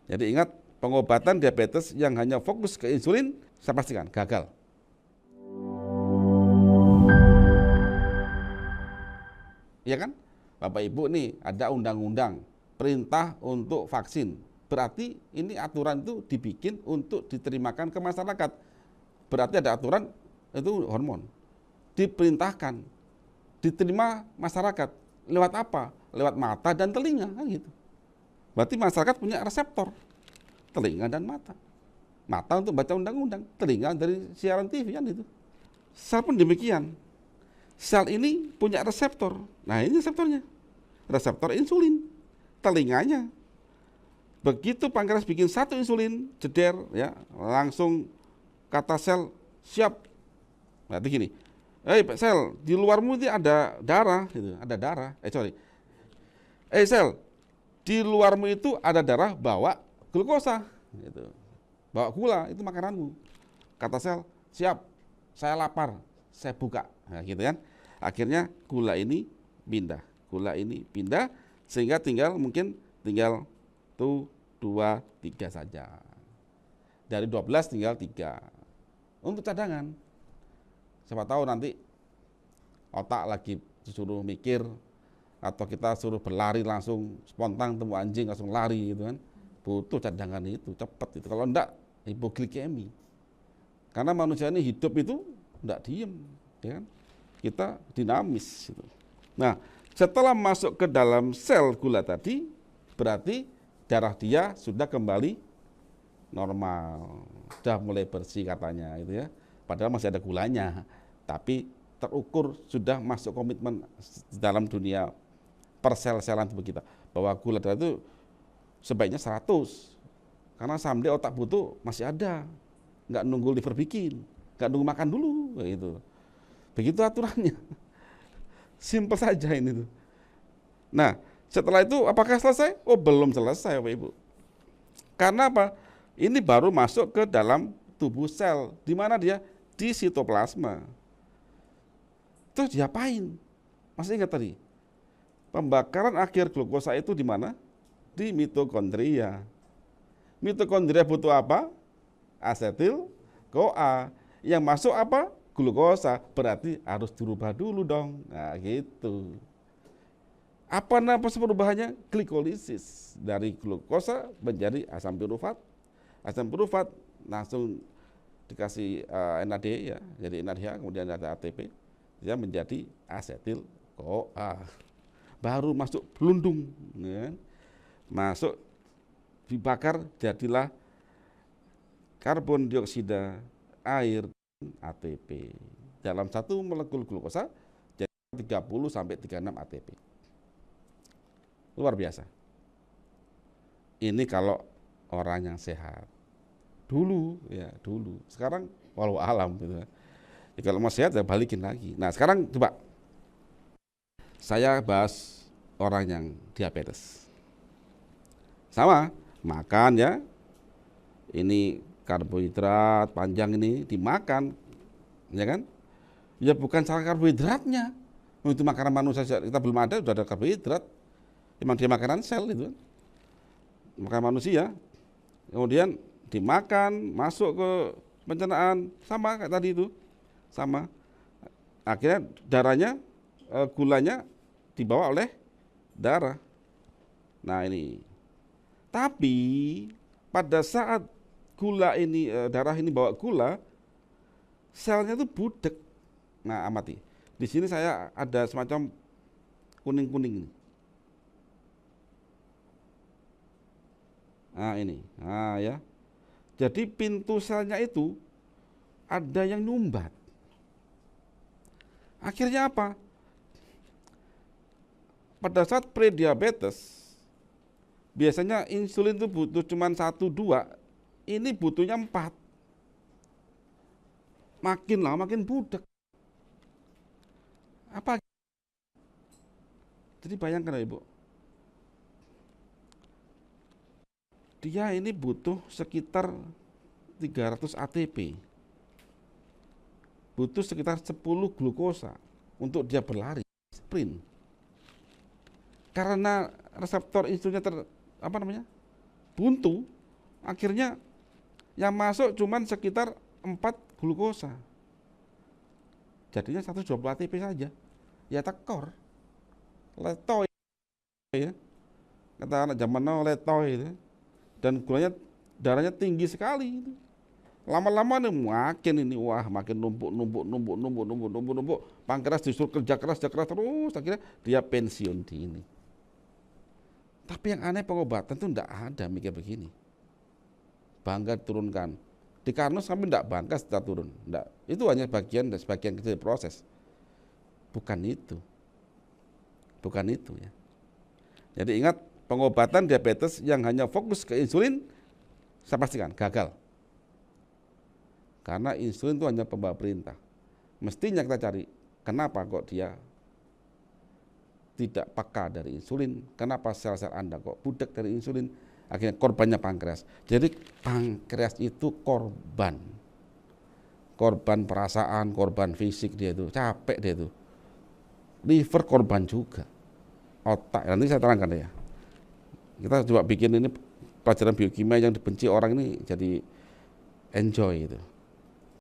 Jadi ingat, pengobatan diabetes yang hanya fokus ke insulin, saya pastikan gagal. Iya kan? Bapak Ibu nih, ada undang-undang perintah untuk vaksin. Berarti ini aturan itu dibikin untuk diterimakan ke masyarakat. Berarti ada aturan itu hormon. Diperintahkan, diterima masyarakat. Lewat apa? Lewat mata dan telinga, kan gitu. Berarti masyarakat punya reseptor, telinga dan mata. Mata untuk baca undang-undang, telinga dari siaran TV, kan itu. Sel pun demikian. Sel ini punya reseptor. Nah, ini reseptornya. Reseptor insulin. Telinganya. Begitu pankreas bikin satu insulin, jeder, ya, langsung kata sel siap. Berarti gini, sel, di luarmu ini ada darah, gitu. Ada darah. Sel, di luarmu itu ada darah, bawa glukosa, gitu. Bawa gula, itu makananmu. Kata sel, siap, saya lapar, saya buka. Nah, gitu kan. Akhirnya gula ini pindah, sehingga mungkin tinggal tuh 2, 3 saja. Dari 12 tinggal 3. Untuk cadangan. Siapa tahu nanti otak lagi disuruh mikir, atau kita suruh berlari langsung spontan temu anjing langsung lari gitu kan. Butuh cadangan itu, cepat itu. Kalau enggak, hipoglikemi. Karena manusia ini hidup itu enggak diem, ya kan? Kita dinamis gitu. Nah, setelah masuk ke dalam sel gula tadi, berarti darah dia sudah kembali normal, sudah mulai bersih katanya itu ya. Padahal masih ada gulanya, tapi terukur sudah masuk komitmen dalam dunia persel-selan tubuh kita bahwa gula darah itu sebaiknya 100, karena someday otak butuh masih ada, nggak nunggu liver bikin, nggak nunggu makan dulu gitu. Begitu aturannya. Simpel saja ini tuh. Nah, setelah itu apakah selesai? Oh, belum selesai Bapak Ibu. Karena apa? Ini baru masuk ke dalam tubuh sel. Di mana dia? Di sitoplasma. Terus diapain? Masih ingat tadi? Pembakaran akhir glukosa itu di mana? Di mitokondria. Mitokondria butuh apa? Asetil CoA. Yang masuk apa? Glukosa. Berarti harus dirubah dulu dong. Nah, gitu. Apa nama perubahannya? Glikolisis. Dari glukosa menjadi asam pirufat. Asam pirufat langsung dikasih NAD ya, jadi NADH, kemudian ada ATP, dia menjadi asetil CoA. Baru masuk belundung, ya. Masuk dibakar jadilah karbon dioksida, air, ATP. Dalam satu molekul glukosa jadi 30 sampai 36 ATP. Luar biasa. Ini kalau orang yang sehat. Dulu. Sekarang walau alam gitu. Ya, kalau mau sehat ya balikin lagi. Nah, sekarang coba saya bahas orang yang diabetes. Sama, makan ya. Ini karbohidrat panjang ini dimakan, ya kan? Ya bukan salah karbohidratnya. Itu makanan manusia kita belum ada, sudah ada karbohidrat. Memang dia makanan sel itu, makanan manusia. Kemudian dimakan, masuk ke pencernaan, sama kayak tadi itu, sama. Akhirnya darahnya, gulanya dibawa oleh darah. Nah ini. Tapi pada saat gula ini, darah ini bawa gula, selnya itu budek. Nah amati. Di sini saya ada semacam kuning-kuning ini. Nah ini, nah ya. Jadi pintu selnya itu ada yang nyumbat. Akhirnya apa? Pada saat prediabetes, biasanya insulin itu butuh cuma 1, 2, ini butuhnya 4. Makin lama makin budek. Apa? Jadi bayangkan Ibu. Dia ini butuh sekitar 300 ATP. Butuh sekitar 10 glukosa untuk dia berlari, sprint. Karena reseptor insulinnya buntu, Akhirnya yang masuk cuman sekitar 4 glukosa. Jadinya 120 ATP saja. Ya tekor. Letoy ya. Kata anak zaman now letoy itu. Dan gulanya darahnya tinggi sekali itu. Lama-lama nih makin numpuk. Pankreas disuruh kerja keras terus, akhirnya dia pensiun dini. Tapi yang aneh pengobatan itu enggak ada mikir begini. Bangga turunkan. Di Karnos kami enggak bangga setelah turun. Enggak. Itu hanya sebagian kecil proses. Bukan itu ya. Jadi ingat, pengobatan diabetes yang hanya fokus ke insulin, saya pastikan gagal. Karena insulin itu hanya pembawa perintah. Mestinya kita cari kenapa kok dia tidak peka dari insulin, kenapa sel-sel Anda kok budak dari insulin, akhirnya korbannya pankreas. Jadi pankreas itu korban perasaan, korban fisik dia itu, capek dia itu. Liver korban juga, otak, nanti saya terangkan ya. Kita coba bikin ini pelajaran biokimia yang dibenci orang ini jadi enjoy itu.